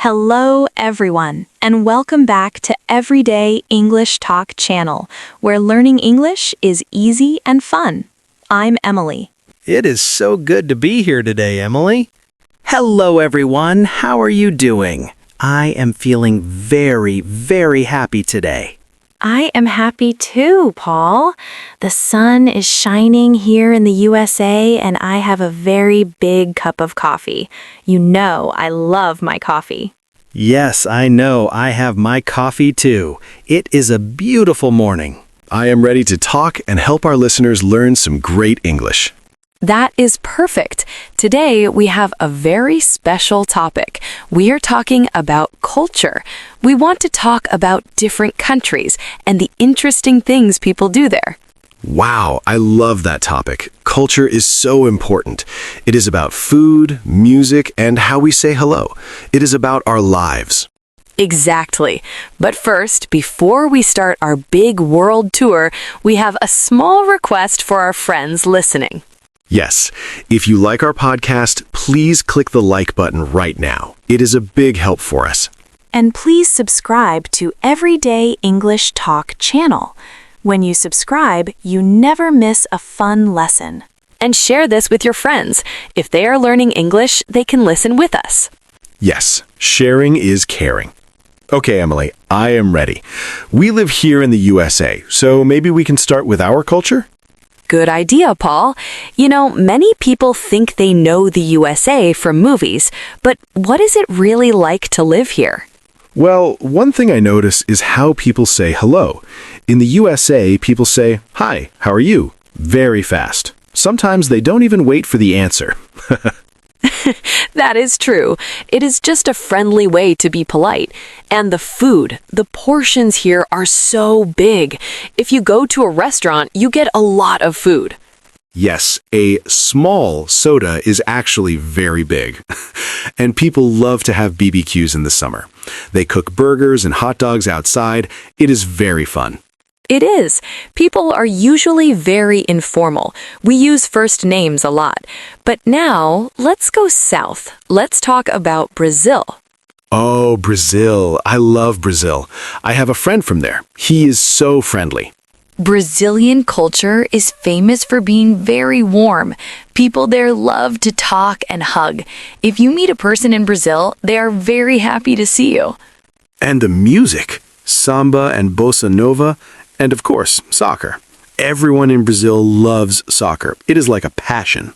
Hello, everyone, and welcome back to Everyday English Talk channel, where learning English is easy and fun. I'm Emily. It is so good to be here today, Emily. Hello, everyone. How are you doing? I am feeling very, very happy today. I am happy too, Paul. The sun is shining here in the USA, and I have a very big cup of coffee. You know I love my coffee. Yes, I know. I have my coffee too. It is a beautiful morning. I am ready to talk and help our listeners learn some great English. That is perfect. Today we have a very special topic. We are talking about culture. We want to talk about different countries and the interesting things people do there. Wow, I love that topic. Culture is so important. It is about food, music, and how we say hello. It is about our lives. Exactly. But first, before we start our big world tour, we have a small request for our friends listening. Yes, if you like our podcast, please click the like button right now. It is a big help for us. And please subscribe to Everyday English Talk channel. When you subscribe, you never miss a fun lesson. And share this with your friends. If they are learning English, they can listen with us. Yes, sharing is caring. Okay, Emily, I am ready. We live here in the USA, so maybe we can start with our culture? Good idea, Paul. You know, many people think they know the USA from movies, but what is it really like to live here? Well, one thing I notice is how people say hello. In the USA, people say, "Hi, how are you?" very fast. Sometimes they don't even wait for the answer. That is true. It is just a friendly way to be polite. And the food, the portions here are so big. If you go to a restaurant, you get a lot of food. Yes, a small soda is actually very big. And people love to have BBQs in the summer. They cook burgers and hot dogs outside. It is very fun. It is. People are usually very informal. We use first names a lot. But now, let's go south. Let's talk about Brazil. Oh, Brazil. I love Brazil. I have a friend from there. He is so friendly. Brazilian culture is famous for being very warm. People there love to talk and hug. If you meet a person in Brazil, they are very happy to see you. And the music, samba and bossa nova, and of course, soccer. Everyone in Brazil loves soccer. It is like a passion.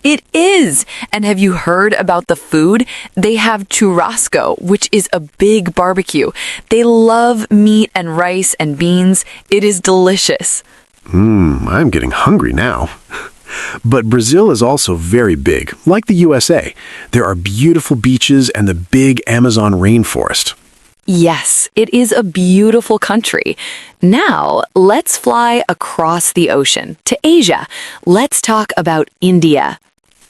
It is! And have you heard about the food? They have churrasco, which is a big barbecue. They love meat and rice and beans. It is delicious. I'm getting hungry now. But Brazil is also very big, like the USA. There are beautiful beaches and the big Amazon rainforest. Yes, it is a beautiful country. Now, let's fly across the ocean to Asia. Let's talk about India.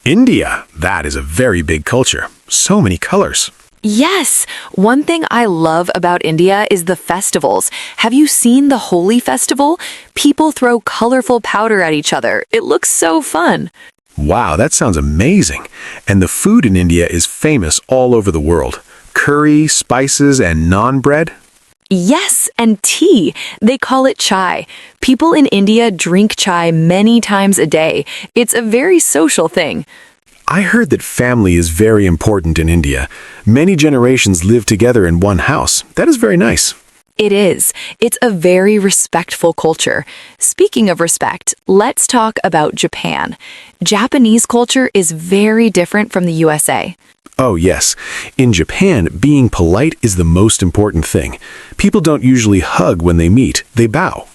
India, that is a very big culture. So many colors. Yes, one thing I love about India is the festivals. Have you seen the Holi festival? People throw colorful powder at each other. It looks so fun. Wow, that sounds amazing. And the food in India is famous all over the world. Curry, spices, and naan bread? Yes, and tea. They call it chai. People in India drink chai many times a day. It's a very social thing. I heard that family is very important in India. Many generations live together in one house. That is very nice. It is. It's a very respectful culture. Speaking of respect, let's talk about Japan. Japanese culture is very different from the USA. Oh, yes. In Japan, being polite is the most important thing. People don't usually hug when they meet. They bow.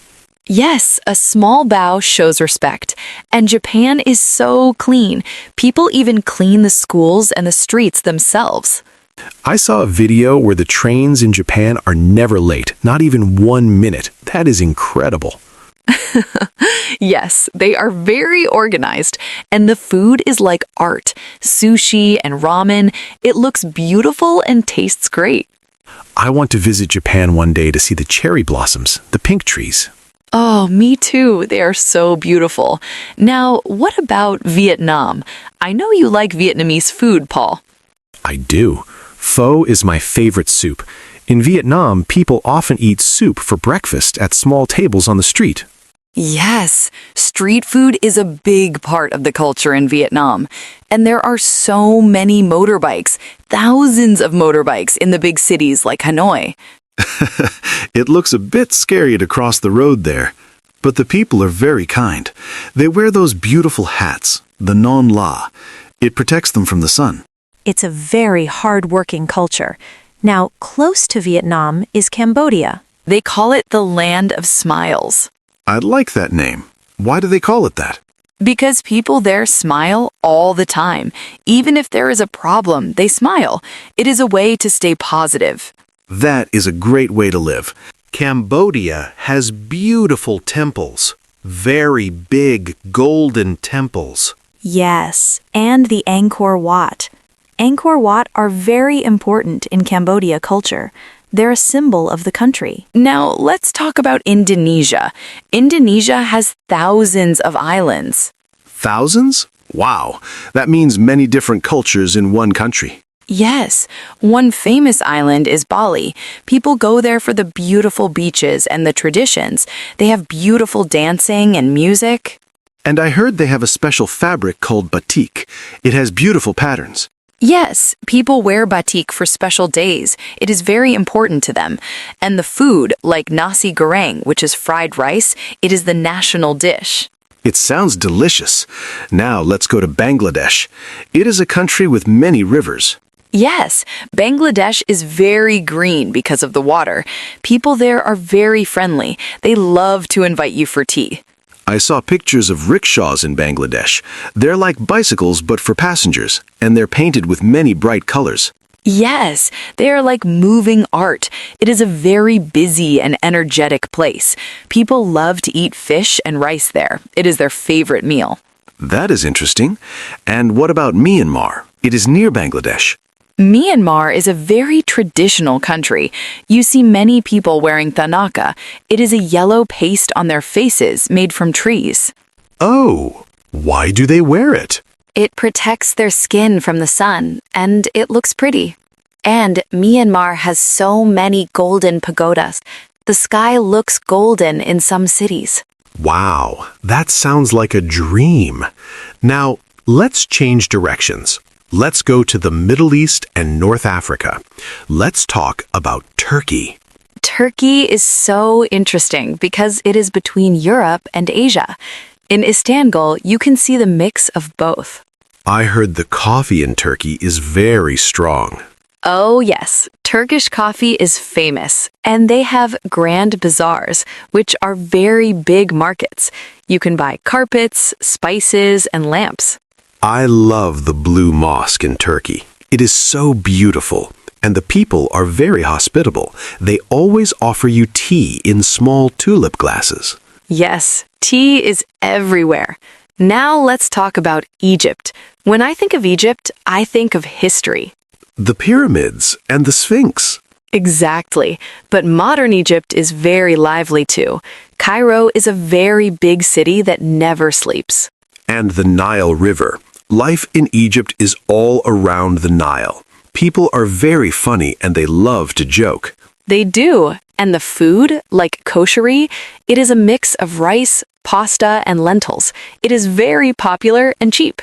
Yes, a small bow shows respect. And Japan is so clean. People even clean the schools and the streets themselves. I saw a video where the trains in Japan are never late, not even 1 minute. That is incredible. Yes, they are very organized, and the food is like art. Sushi and ramen. It looks beautiful and tastes great. I want to visit Japan one day to see the cherry blossoms, the pink trees. Oh, me too. They are so beautiful. Now, what about Vietnam? I know you like Vietnamese food, Paul. I do. Pho is my favorite soup. In Vietnam, people often eat soup for breakfast at small tables on the street. Yes, street food is a big part of the culture in Vietnam. And there are so many motorbikes, thousands of motorbikes in the big cities like Hanoi. It looks a bit scary to cross the road there, but the people are very kind. They wear those beautiful hats, the non la. It protects them from the sun. It's a very hard-working culture. Now, close to Vietnam is Cambodia. They call it the Land of Smiles. I like that name. Why do they call it that? Because people there smile all the time. Even if there is a problem, they smile. It is a way to stay positive. That is a great way to live. Cambodia has beautiful temples. Very big golden temples. Yes, and the Angkor Wat. Angkor Wat are very important in Cambodia culture. They're a symbol of the country. Now, let's talk about Indonesia. Indonesia has thousands of islands. Thousands? Wow, that means many different cultures in one country. Yes, one famous island is Bali. People go there for the beautiful beaches and the traditions. They have beautiful dancing and music. And I heard they have a special fabric called batik. It has beautiful patterns. Yes, people wear batik for special days. It is very important to them. And the food, like nasi goreng, which is fried rice, it is the national dish. It sounds delicious. Now let's go to Bangladesh. It is a country with many rivers. Yes, Bangladesh is very green because of the water. People there are very friendly. They love to invite you for tea. I saw pictures of rickshaws in Bangladesh. They're like bicycles but for passengers, and they're painted with many bright colors. Yes, they are like moving art. It is a very busy and energetic place. People love to eat fish and rice there. It is their favorite meal. That is interesting. And what about Myanmar? It is near Bangladesh. Myanmar is a very traditional country. You see many people wearing thanaka. It is a yellow paste on their faces made from trees. Oh, why do they wear it? It protects their skin from the sun, and it looks pretty. And Myanmar has so many golden pagodas. The sky looks golden in some cities. Wow, that sounds like a dream. Now, let's change directions. Let's go to the Middle East and North Africa. Let's talk about Turkey. Turkey is so interesting because it is between Europe and Asia. In Istanbul, you can see the mix of both. I heard the coffee in Turkey is very strong. Oh yes, Turkish coffee is famous, and they have grand bazaars, which are very big markets. You can buy carpets, spices, and lamps. I love the Blue Mosque in Turkey. It is so beautiful, and the people are very hospitable. They always offer you tea in small tulip glasses. Yes, tea is everywhere. Now let's talk about Egypt. When I think of Egypt, I think of history. The pyramids and the Sphinx. Exactly. But modern Egypt is very lively too. Cairo is a very big city that never sleeps. And the Nile River. Life in Egypt is all around the Nile. People are very funny and they love to joke. They do. And the food, like kosheri, it is a mix of rice, pasta, and lentils. It is very popular and cheap.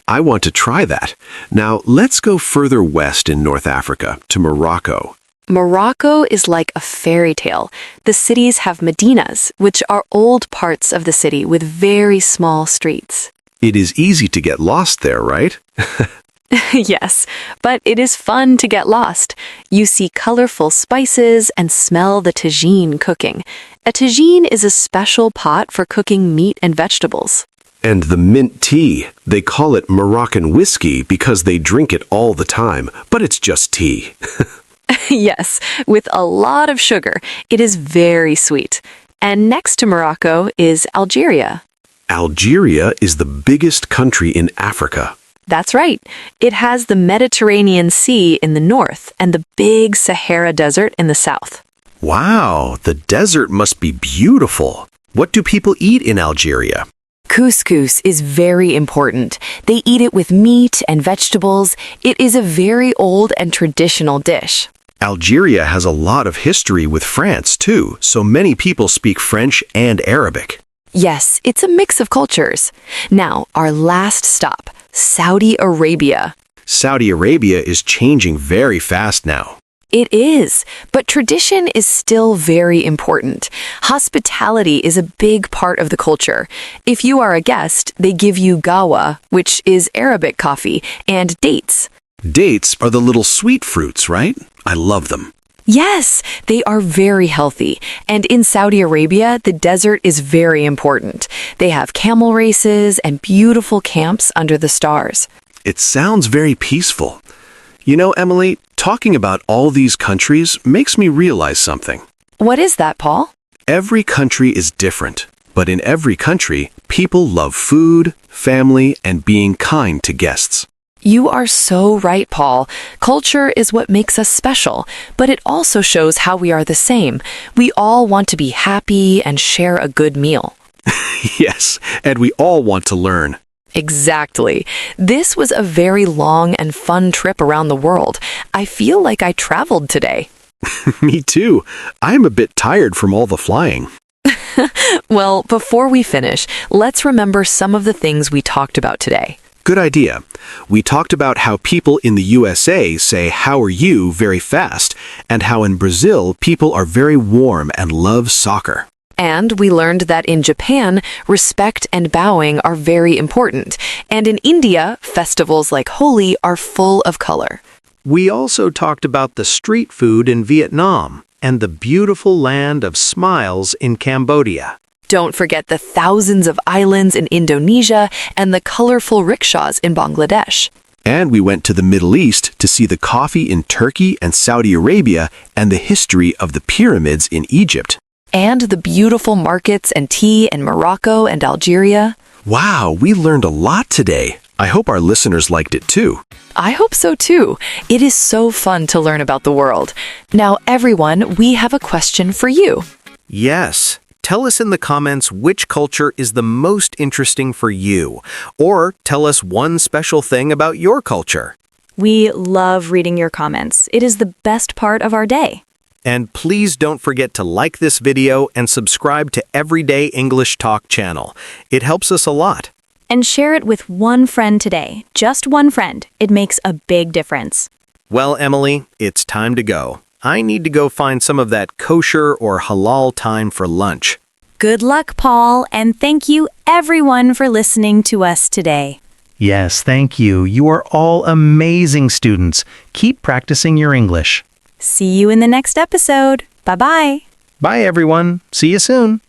I want to try that. Now, let's go further west in North Africa to Morocco. Morocco is like a fairy tale. The cities have medinas, which are old parts of the city with very small streets. It is easy to get lost there, right? Yes, but it is fun to get lost. You see colorful spices and smell the tagine cooking. A tagine is a special pot for cooking meat and vegetables. And the mint tea. They call it Moroccan whiskey because they drink it all the time, but it's just tea. Yes, with a lot of sugar. It is very sweet. And next to Morocco is Algeria. Algeria is the biggest country in Africa. That's right. It has the Mediterranean Sea in the north and the big Sahara Desert in the south. Wow, the desert must be beautiful. What do people eat in Algeria? Couscous is very important. They eat it with meat and vegetables. It is a very old and traditional dish. Algeria has a lot of history with France, too, so many people speak French and Arabic. Yes, it's a mix of cultures. Now, our last stop, Saudi Arabia. Saudi Arabia is changing very fast now. It is, but tradition is still very important. Hospitality is a big part of the culture. If you are a guest, they give you gawa, which is Arabic coffee, and dates. Dates are the little sweet fruits, right? I love them. Yes, they are very healthy. And in Saudi Arabia, the desert is very important. They have camel races and beautiful camps under the stars. It sounds very peaceful. You know, Emily, talking about all these countries makes me realize something. What is that, Paul? Every country is different, but in every country, people love food, family, and being kind to guests. You are so right, Paul. Culture is what makes us special, but it also shows how we are the same. We all want to be happy and share a good meal. Yes, and we all want to learn. Exactly. This was a very long and fun trip around the world. I feel like I traveled today. Me too. I am a bit tired from all the flying. Well, before we finish, let's remember some of the things we talked about today. Good idea. We talked about how people in the USA say "How are you?" very fast, and how in Brazil people are very warm and love soccer. And we learned that in Japan, respect and bowing are very important. And in India, festivals like Holi are full of color. We also talked about the street food in Vietnam and the beautiful land of smiles in Cambodia. Don't forget the thousands of islands in Indonesia and the colorful rickshaws in Bangladesh. And we went to the Middle East to see the coffee in Turkey and Saudi Arabia and the history of the pyramids in Egypt. And the beautiful markets and tea in Morocco and Algeria. Wow, we learned a lot today. I hope our listeners liked it too. I hope so too. It is so fun to learn about the world. Now, everyone, we have a question for you. Yes. Tell us in the comments which culture is the most interesting for you, or tell us one special thing about your culture. We love reading your comments. It is the best part of our day. And please don't forget to like this video and subscribe to Everyday English Talk channel. It helps us a lot. And share it with one friend today. Just one friend. It makes a big difference. Well, Emily, it's time to go. I need to go find some of that kosher or halal time for lunch. Good luck, Paul, and thank you everyone for listening to us today. Yes, thank you. You are all amazing students. Keep practicing your English. See you in the next episode. Bye-bye. Bye, everyone. See you soon.